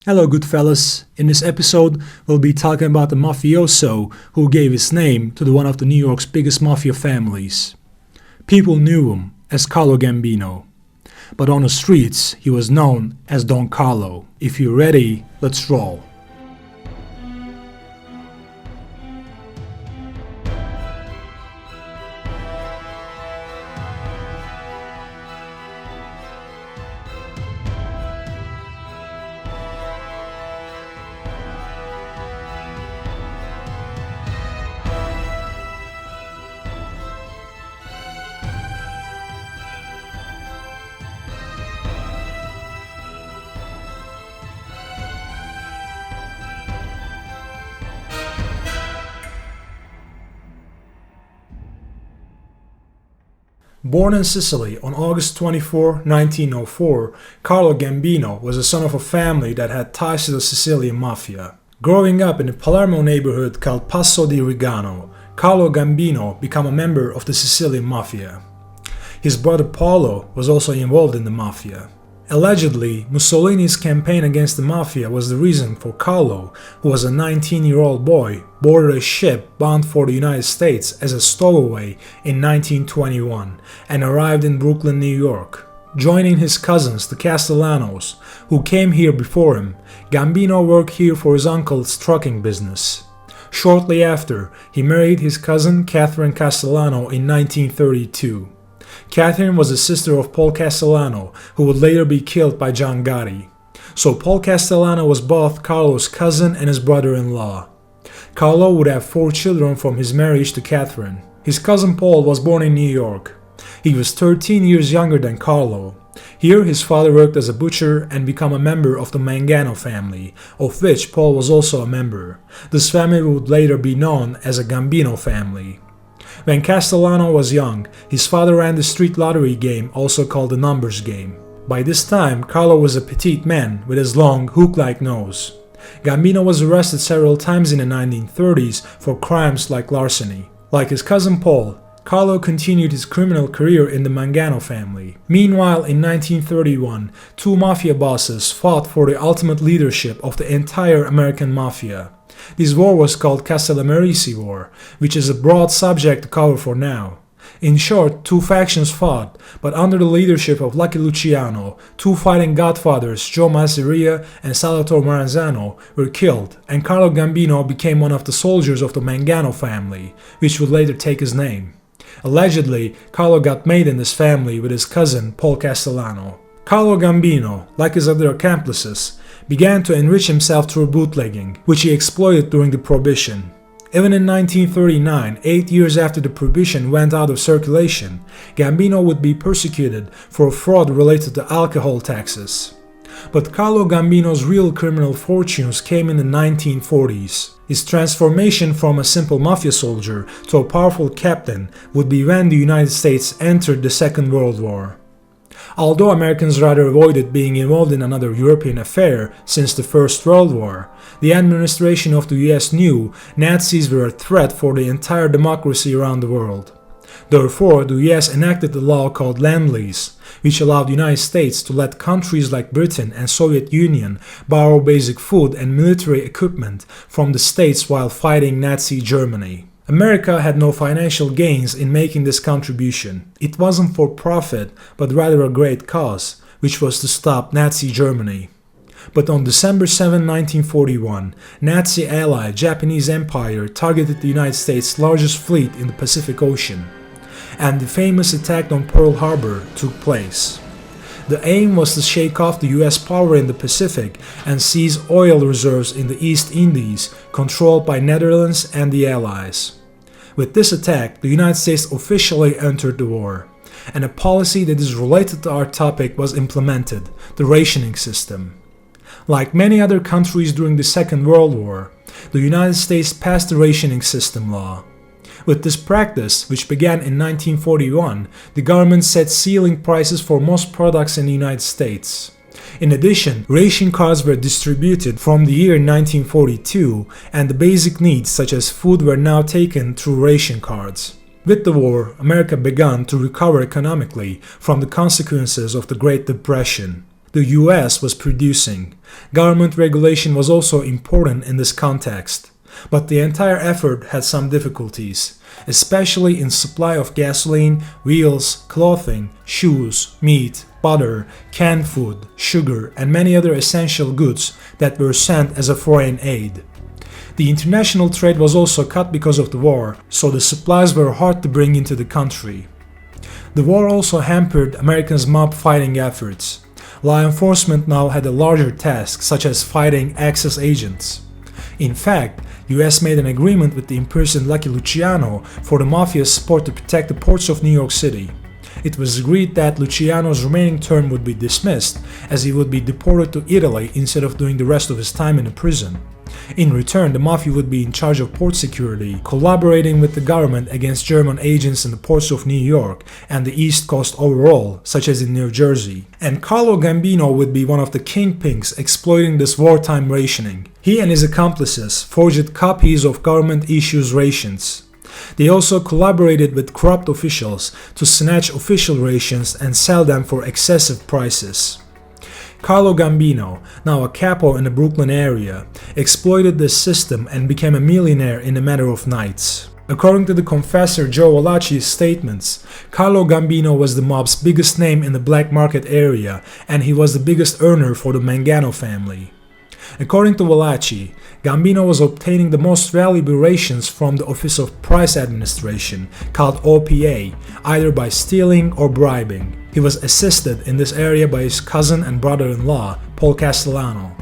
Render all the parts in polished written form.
Hello, good fellas. In this episode, we'll be talking about the mafioso who gave his name to one of the New York's biggest mafia families. People knew him as Carlo Gambino, but on the streets, he was known as Don Carlo. If you're ready, let's roll. Born in Sicily on August 24, 1904, Carlo Gambino was the son of a family that had ties to the Sicilian mafia. Growing up in a Palermo neighborhood called Passo di Rigano, Carlo Gambino became a member of the Sicilian mafia. His brother Paolo was also involved in the mafia. Allegedly, Mussolini's campaign against the mafia was the reason for Carlo, who was a 19-year-old boy, boarded a ship bound for the United States as a stowaway in 1921 and arrived in Brooklyn, New York. Joining his cousins, the Castellanos, who came here before him, Gambino worked here for his uncle's trucking business. Shortly after, he married his cousin Catherine Castellano in 1932. Catherine was the sister of Paul Castellano, who would later be killed by John Gotti. So Paul Castellano was both Carlo's cousin and his brother-in-law. Carlo would have 4 children from his marriage to Catherine. His cousin Paul was born in New York. He was 13 years younger than Carlo. Here his father worked as a butcher and became a member of the Mangano family, of which Paul was also a member. This family would later be known as a Gambino family. When Castellano was young, his father ran the street lottery game, also called the numbers game. By this time, Carlo was a petite man with his long, hook-like nose. Gambino was arrested several times in the 1930s for crimes like larceny. Like his cousin Paul, Carlo continued his criminal career in the Mangano family. Meanwhile, in 1931, 2 mafia bosses fought for the ultimate leadership of the entire American mafia. This war was called Castellammarese War, which is a broad subject to cover for now. In short, 2 factions fought, but under the leadership of Lucky Luciano, 2 fighting godfathers, Joe Masseria and Salvatore Maranzano, were killed, and Carlo Gambino became one of the soldiers of the Mangano family, which would later take his name. Allegedly, Carlo got made in this family with his cousin Paul Castellano. Carlo Gambino, like his other accomplices, began to enrich himself through bootlegging, which he exploited during the Prohibition. Even in 1939, 8 years after the Prohibition went out of circulation, Gambino would be persecuted for fraud related to alcohol taxes. But Carlo Gambino's real criminal fortunes came in the 1940s. His transformation from a simple mafia soldier to a powerful captain would be when the United States entered the Second World War. Although Americans rather avoided being involved in another European affair since the First World War, the administration of the US knew Nazis were a threat for the entire democracy around the world. Therefore, the US enacted the law called Lend-Lease, which allowed the United States to let countries like Britain and Soviet Union borrow basic food and military equipment from the states while fighting Nazi Germany. America had no financial gains in making this contribution. It wasn't for profit, but rather a great cause, which was to stop Nazi Germany. But on December 7, 1941, Nazi ally Japanese Empire targeted the United States' largest fleet in the Pacific Ocean, and the famous attack on Pearl Harbor took place. The aim was to shake off the US power in the Pacific and seize oil reserves in the East Indies, controlled by Netherlands and the Allies. With this attack, the United States officially entered the war, and a policy that is related to our topic was implemented, the Rationing System. Like many other countries during the Second World War, the United States passed the Rationing System law. With this practice, which began in 1941, the government set ceiling prices for most products in the United States. In addition, ration cards were distributed from the year 1942, and the basic needs such as food were now taken through ration cards. With the war, America began to recover economically from the consequences of the Great Depression. the US was producing. Government regulation was also important in this context. But the entire effort had some difficulties, especially in supply of gasoline, wheels, clothing, shoes, meat, butter, canned food, sugar, and many other essential goods that were sent as a foreign aid. The international trade was also cut because of the war, so the supplies were hard to bring into the country. The war also hampered Americans' mob fighting efforts. Law enforcement now had a larger task, such as fighting Axis agents. In fact, US made an agreement with the imprisoned Lucky Luciano for the mafia's support to protect the ports of New York City. It was agreed that Luciano's remaining term would be dismissed, as he would be deported to Italy instead of doing the rest of his time in a prison. In return, the mafia would be in charge of port security, collaborating with the government against German agents in the ports of New York and the East Coast overall, such as in New Jersey. And Carlo Gambino would be one of the kingpins exploiting this wartime rationing. He and his accomplices forged copies of government-issued rations. They also collaborated with corrupt officials to snatch official rations and sell them for excessive prices. Carlo Gambino, now a capo in the Brooklyn area, exploited this system and became a millionaire in a matter of nights. According to the confessor Joe Valachi's statements, Carlo Gambino was the mob's biggest name in the black market area, and he was the biggest earner for the Mangano family. According to Valachi, Gambino was obtaining the most valuable rations from the Office of Price Administration, called OPA, either by stealing or bribing. He was assisted in this area by his cousin and brother-in-law, Paul Castellano.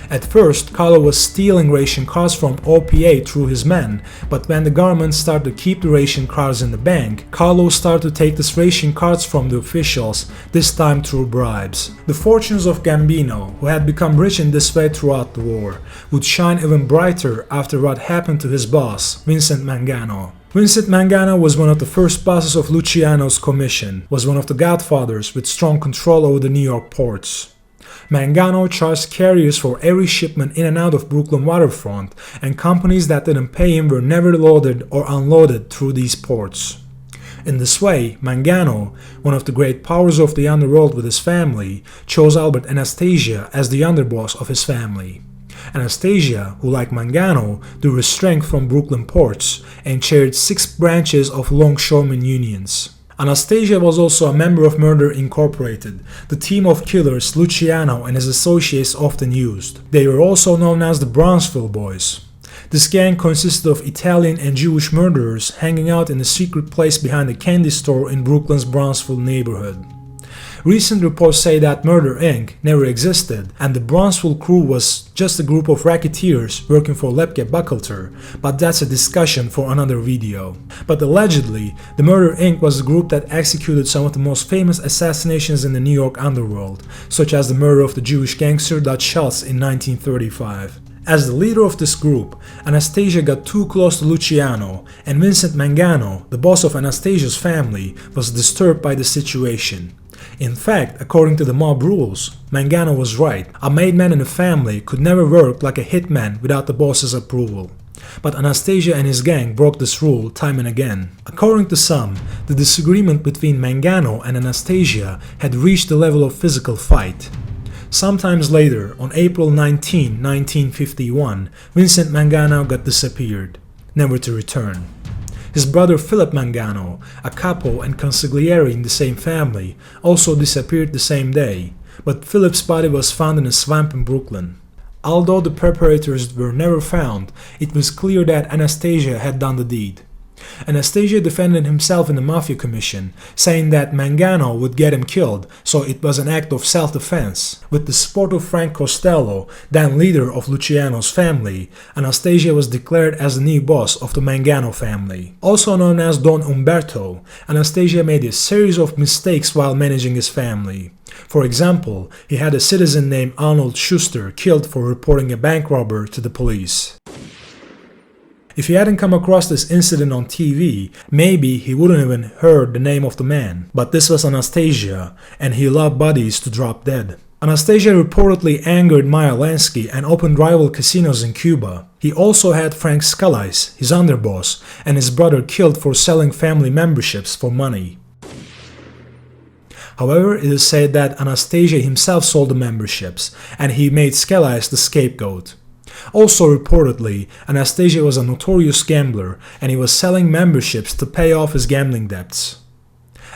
At first, Carlo was stealing ration cards from OPA through his men, but when the government started to keep the ration cards in the bank, Carlo started to take these ration cards from the officials, this time through bribes. The fortunes of Gambino, who had become rich in this way throughout the war, would shine even brighter after what happened to his boss, Vincent Mangano. Vincent Mangano was one of the first bosses of Luciano's commission, was one of the godfathers with strong control over the New York ports. Mangano charged carriers for every shipment in and out of Brooklyn waterfront, and companies that didn't pay him were never loaded or unloaded through these ports. In this way, Mangano, one of the great powers of the underworld with his family, chose Albert Anastasia as the underboss of his family. Anastasia, who like Mangano, drew his strength from Brooklyn ports and chaired 6 branches of longshoremen unions. Anastasia was also a member of Murder Incorporated, the team of killers Luciano and his associates often used. They were also known as the Brownsville Boys. This gang consisted of Italian and Jewish murderers hanging out in a secret place behind a candy store in Brooklyn's Brownsville neighborhood. Recent reports say that Murder Inc. never existed, and the Brownsville crew was just a group of racketeers working for Lepke Buchalter, but that's a discussion for another video. But allegedly, the Murder Inc. was the group that executed some of the most famous assassinations in the New York underworld, such as the murder of the Jewish gangster Dutch Schultz in 1935. As the leader of this group, Anastasia got too close to Luciano, and Vincent Mangano, the boss of Anastasia's family, was disturbed by the situation. In fact, according to the mob rules, Mangano was right. A made man in a family could never work like a hitman without the boss's approval. But Anastasia and his gang broke this rule time and again. According to some, the disagreement between Mangano and Anastasia had reached the level of physical fight. Sometimes later, on April 19, 1951, Vincent Mangano got disappeared, never to return. His brother Philip Mangano, a capo and consigliere in the same family, also disappeared the same day, but Philip's body was found in a swamp in Brooklyn. Although the perpetrators were never found, it was clear that Anastasia had done the deed. Anastasia defended himself in the Mafia Commission, saying that Mangano would get him killed, so it was an act of self-defense. With the support of Frank Costello, then leader of Luciano's family, Anastasia was declared as the new boss of the Mangano family. Also known as Don Umberto, Anastasia made a series of mistakes while managing his family. For example, he had a citizen named Arnold Schuster killed for reporting a bank robber to the police. If he hadn't come across this incident on TV, maybe he wouldn't even heard the name of the man. But this was Anastasia, and he loved bodies to drop dead. Anastasia reportedly angered Meyer Lansky and opened rival casinos in Cuba. He also had Frank Scalise, his underboss, and his brother killed for selling family memberships for money. However, it is said that Anastasia himself sold the memberships, and he made Skelas the scapegoat. Also reportedly, Anastasia was a notorious gambler, and he was selling memberships to pay off his gambling debts.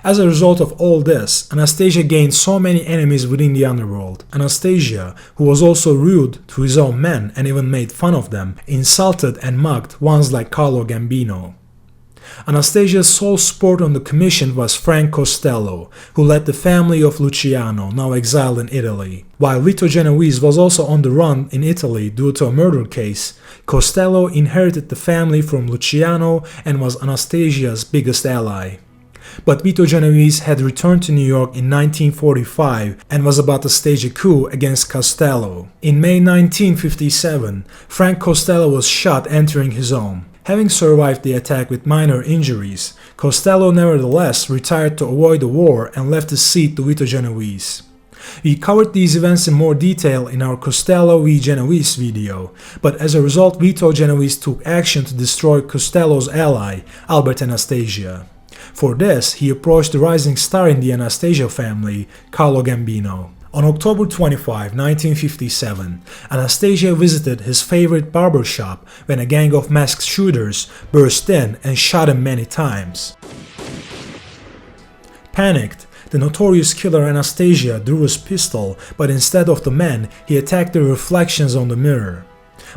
As a result of all this, Anastasia gained so many enemies within the underworld. Anastasia, who was also rude to his own men and even made fun of them, insulted and mocked ones like Carlo Gambino. Anastasia's sole support on the commission was Frank Costello, who led the family of Luciano, now exiled in Italy. While Vito Genovese was also on the run in Italy due to a murder case, Costello inherited the family from Luciano and was Anastasia's biggest ally. But Vito Genovese had returned to New York in 1945 and was about to stage a coup against Costello. In May 1957, Frank Costello was shot entering his home. Having survived the attack with minor injuries, Costello nevertheless retired to avoid the war and left his seat to Vito Genovese. We covered these events in more detail in our Costello v Genovese video, but as a result Vito Genovese took action to destroy Costello's ally, Albert Anastasia. For this, he approached the rising star in the Anastasia family, Carlo Gambino. On October 25, 1957, Anastasia visited his favorite barber shop when a gang of masked shooters burst in and shot him many times. Panicked, the notorious killer Anastasia drew his pistol, but instead of the men, he attacked the reflections on the mirror.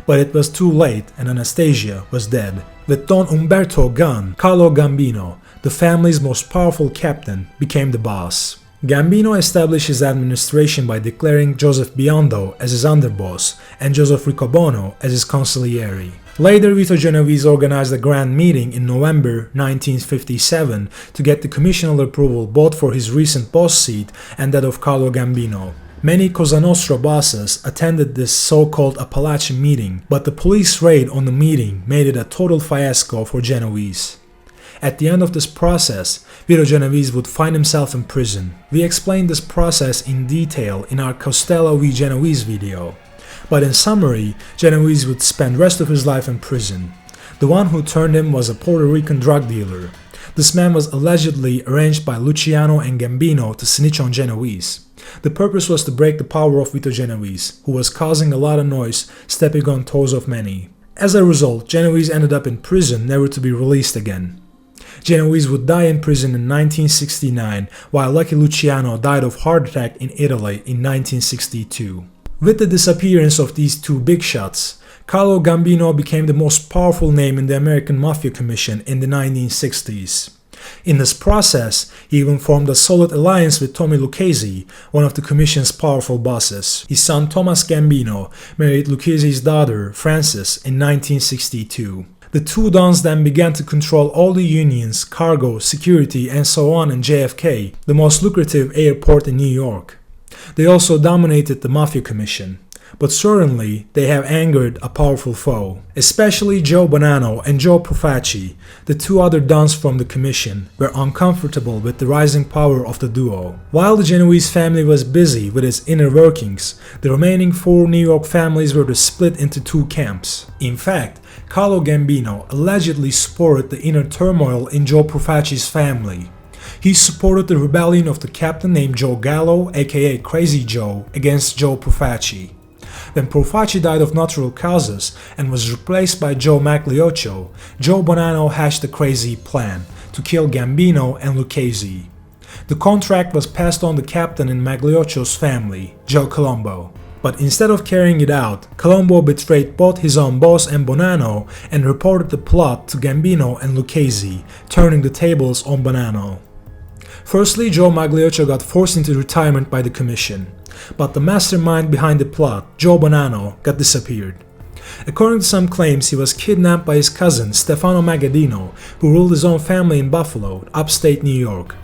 But it was too late and Anastasia was dead. With Don Umberto gone, Carlo Gambino, the family's most powerful captain, became the boss. Gambino established his administration by declaring Joseph Biondo as his underboss and Joseph Riccobono as his consigliere. Later, Vito Genovese organized a grand meeting in November 1957 to get the commissional approval both for his recent boss seat and that of Carlo Gambino. Many Cosa Nostra bosses attended this so-called Appalachian meeting, but the police raid on the meeting made it a total fiasco for Genovese. At the end of this process, Vito Genovese would find himself in prison. We explained this process in detail in our Costello v Genovese video. But in summary, Genovese would spend the rest of his life in prison. The one who turned him was a Puerto Rican drug dealer. This man was allegedly arranged by Luciano and Gambino to snitch on Genovese. The purpose was to break the power of Vito Genovese, who was causing a lot of noise, stepping on toes of many. As a result, Genovese ended up in prison, never to be released again. Genovese would die in prison in 1969, while Lucky Luciano died of heart attack in Italy in 1962. With the disappearance of these two big shots, Carlo Gambino became the most powerful name in the American Mafia Commission in the 1960s. In this process, he even formed a solid alliance with Tommy Lucchese, one of the Commission's powerful bosses. His son Thomas Gambino married Lucchese's daughter, Frances, in 1962. The two dons then began to control all the unions, cargo, security, and so on in JFK, the most lucrative airport in New York. They also dominated the Mafia Commission. But certainly, they have angered a powerful foe, especially Joe Bonanno and Joe Profaci, the two other dons from the commission, were uncomfortable with the rising power of the duo. While the Genovese family was busy with its inner workings, the remaining four New York families were split into two camps. In fact, Carlo Gambino allegedly supported the inner turmoil in Joe Profaci's family. He supported the rebellion of the captain named Joe Gallo, aka Crazy Joe, against Joe Profaci. When Profaci died of natural causes and was replaced by Joe Magliocco, Joe Bonanno hatched a crazy plan to kill Gambino and Lucchese. The contract was passed on to the captain in Magliocco's family, Joe Colombo. But instead of carrying it out, Colombo betrayed both his own boss and Bonanno and reported the plot to Gambino and Lucchese, turning the tables on Bonanno. Firstly, Joe Magliocco got forced into retirement by the commission. But the mastermind behind the plot, Joe Bonanno, got disappeared. According to some claims, he was kidnapped by his cousin Stefano Magaddino, who ruled his own family in Buffalo, upstate New York.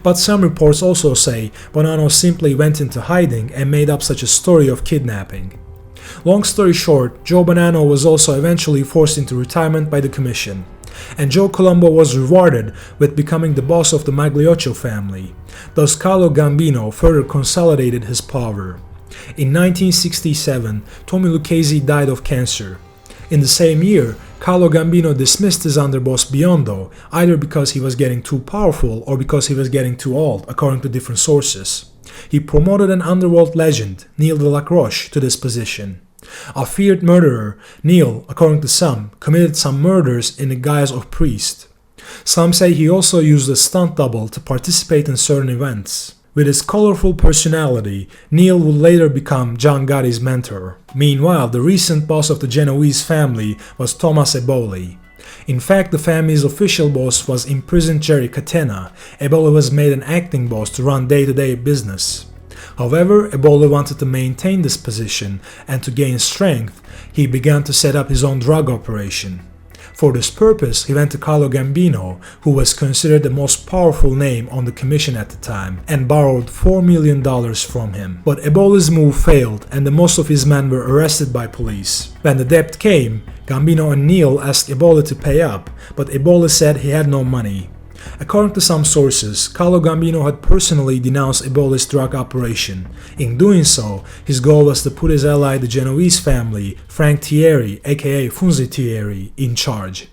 But some reports also say Bonanno simply went into hiding and made up such a story of kidnapping. Long story short, Joe Bonanno was also eventually forced into retirement by the commission. And Joe Colombo was rewarded with becoming the boss of the Magliocco family. Thus Carlo Gambino further consolidated his power. In 1967, Tommy Lucchese died of cancer. In the same year, Carlo Gambino dismissed his underboss Biondo, either because he was getting too powerful or because he was getting too old, according to different sources. He promoted an underworld legend, Neil Dellacroce, to this position. A feared murderer, Neil, according to some, committed some murders in the guise of priest. Some say he also used a stunt double to participate in certain events. With his colorful personality, Neil would later become John Gotti's mentor. Meanwhile, the recent boss of the Genovese family was Thomas Eboli. In fact, the family's official boss was imprisoned Jerry Catena. Eboli was made an acting boss to run day-to-day business. However, Eboli wanted to maintain this position, and to gain strength, he began to set up his own drug operation. For this purpose, he went to Carlo Gambino, who was considered the most powerful name on the commission at the time, and borrowed $4 million from him. But Eboli's move failed, and the most of his men were arrested by police. When the debt came, Gambino and Neil asked Eboli to pay up, but Eboli said he had no money. According to some sources, Carlo Gambino had personally denounced Eboli's drug operation. In doing so, his goal was to put his ally, the Genovese family, Frank Thierry, aka Funzi Thierry, in charge.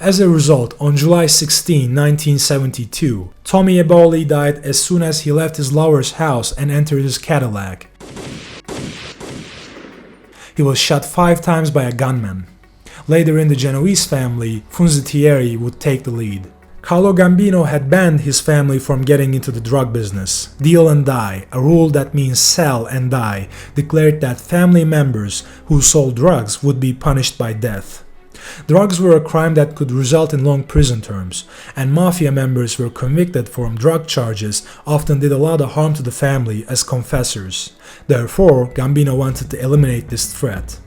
As a result, on July 16, 1972, Tommy Eboli died as soon as he left his lover's house and entered his Cadillac. He was shot 5 times by a gunman. Later in the Genovese family, Funzi Thierry would take the lead. Carlo Gambino had banned his family from getting into the drug business. Deal and die, a rule that means sell and die, declared that family members who sold drugs would be punished by death. Drugs were a crime that could result in long prison terms, and mafia members were convicted from drug charges often did a lot of harm to the family as confessors. Therefore, Gambino wanted to eliminate this threat.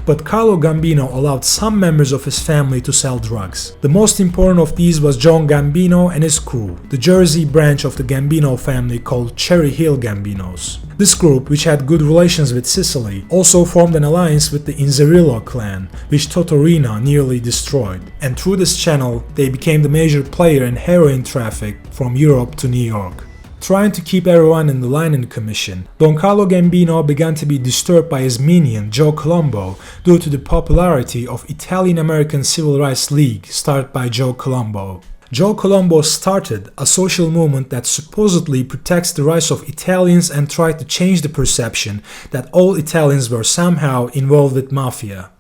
But Carlo Gambino allowed some members of his family to sell drugs. The most important of these was John Gambino and his crew, the Jersey branch of the Gambino family called Cherry Hill Gambinos. This group, which had good relations with Sicily, also formed an alliance with the Inzerillo clan, which Totorina nearly destroyed, and through this channel they became the major player in heroin traffic from Europe to New York. Trying to keep everyone in the line in the commission, Don Carlo Gambino began to be disturbed by his minion Joe Colombo due to the popularity of Italian-American Civil Rights League started by Joe Colombo. Joe Colombo started a social movement that supposedly protects the rights of Italians and tried to change the perception that all Italians were somehow involved with mafia.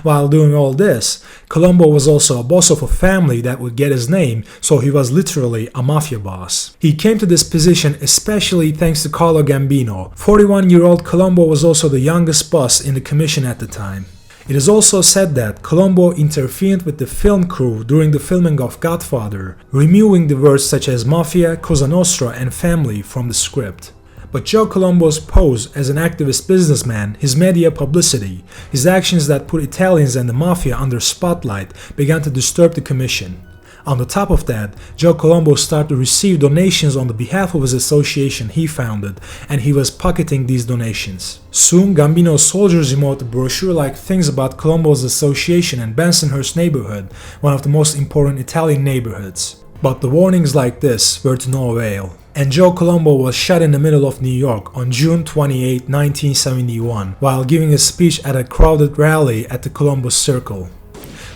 While doing all this, Colombo was also a boss of a family that would get his name, so he was literally a mafia boss. He came to this position especially thanks to Carlo Gambino. 41-year-old Colombo was also the youngest boss in the commission at the time. It is also said that Colombo interfered with the film crew during the filming of Godfather, removing the words such as mafia, Cosa Nostra and family from the script. But Joe Colombo's pose as an activist businessman, his media publicity, his actions that put Italians and the mafia under spotlight began to disturb the commission. On the top of that, Joe Colombo started to receive donations on the behalf of his association he founded, and he was pocketing these donations. Soon, Gambino's soldiers removed brochure-like things about Colombo's association in Bensonhurst neighborhood, one of the most important Italian neighborhoods. But the warnings like this were to no avail. And Joe Colombo was shot in the middle of New York on June 28, 1971, while giving a speech at a crowded rally at the Columbus Circle.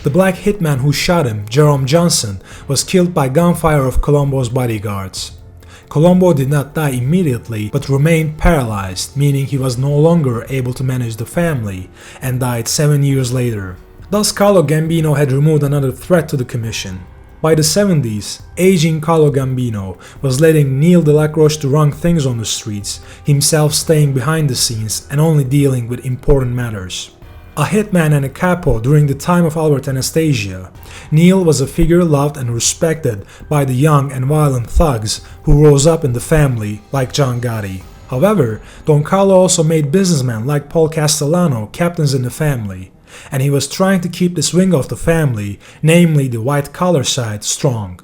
The black hitman who shot him, Jerome Johnson, was killed by gunfire of Colombo's bodyguards. Colombo did not die immediately, but remained paralyzed, meaning he was no longer able to manage the family, and died 7 years later. Thus, Carlo Gambino had removed another threat to the commission. By the 70s, aging Carlo Gambino was letting Neil Dellacroce to run things on the streets, himself staying behind the scenes and only dealing with important matters. A hitman and a capo during the time of Albert Anastasia, Neil was a figure loved and respected by the young and violent thugs who rose up in the family like John Gotti. However, Don Carlo also made businessmen like Paul Castellano captains in the family, and he was trying to keep this wing of the family, namely the white-collar side, strong.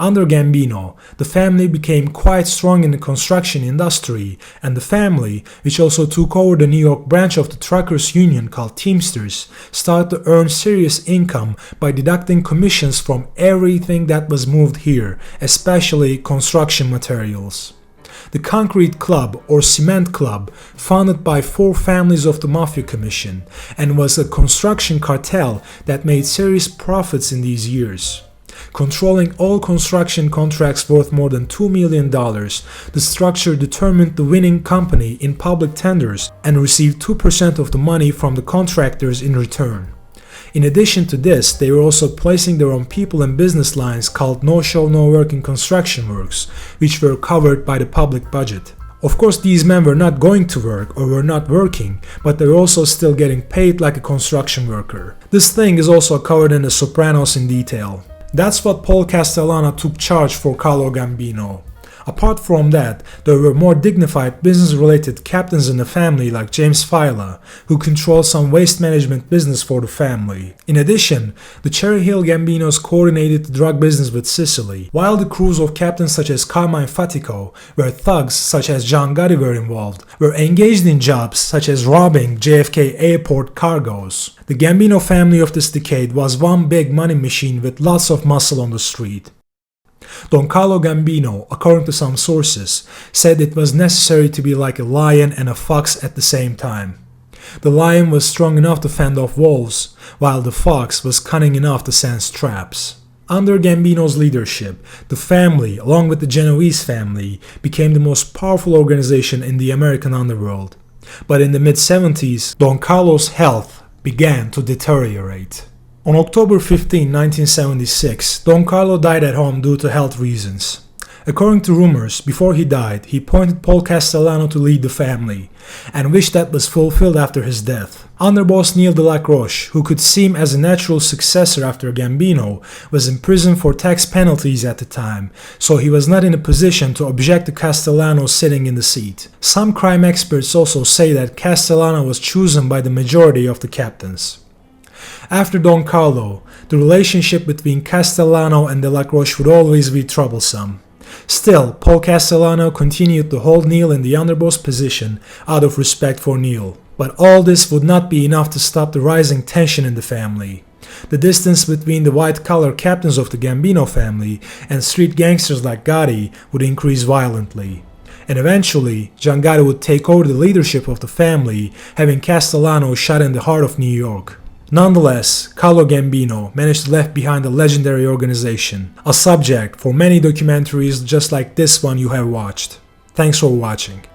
Under Gambino, the family became quite strong in the construction industry, and the family, which also took over the New York branch of the truckers' union called Teamsters, started to earn serious income by deducting commissions from everything that was moved here, especially construction materials. the Concrete Club or Cement Club, founded by 4 families of the Mafia Commission, and was a construction cartel that made serious profits in these years. Controlling all construction contracts worth more than $2 million, the structure determined the winning company in public tenders and received 2% of the money from the contractors in return. In addition to this, they were also placing their own people and business lines called No Show No Work in construction works, which were covered by the public budget. Of course, these men were not going to work or were not working, but they were also still getting paid like a construction worker. This thing is also covered in The Sopranos in detail. That's what Paul Castellano took charge for Carlo Gambino. Apart from that, there were more dignified business-related captains in the family like James Fila, who controlled some waste management business for the family. In addition, the Cherry Hill Gambinos coordinated the drug business with Sicily, while the crews of captains such as Carmine Fatico, where thugs such as John Gotti were involved, were engaged in jobs such as robbing JFK airport cargoes. The Gambino family of this decade was one big money machine with lots of muscle on the street. Don Carlo Gambino, according to some sources, said it was necessary to be like a lion and a fox at the same time. The lion was strong enough to fend off wolves, while the fox was cunning enough to sense traps. Under Gambino's leadership, the family, along with the Genovese family, became the most powerful organization in the American underworld. But in the mid-70s, Don Carlo's health began to deteriorate. On October 15, 1976, Don Carlo died at home due to health reasons. According to rumors, before he died, he appointed Paul Castellano to lead the family, and wished that was fulfilled after his death. Underboss Neil Dellacroce, who could seem as a natural successor after Gambino, was in prison for tax penalties at the time, so he was not in a position to object to Castellano sitting in the seat. Some crime experts also say that Castellano was chosen by the majority of the captains. After Don Carlo, the relationship between Castellano and Dellacroce would always be troublesome. Still, Paul Castellano continued to hold Neil in the underboss position out of respect for Neil. But all this would not be enough to stop the rising tension in the family. The distance between the white-collar captains of the Gambino family and street gangsters like Gotti would increase violently. And eventually, John Gotti would take over the leadership of the family, having Castellano shot in the heart of New York. Nonetheless, Carlo Gambino managed to leave behind a legendary organization, a subject for many documentaries just like this one you have watched. Thanks for watching.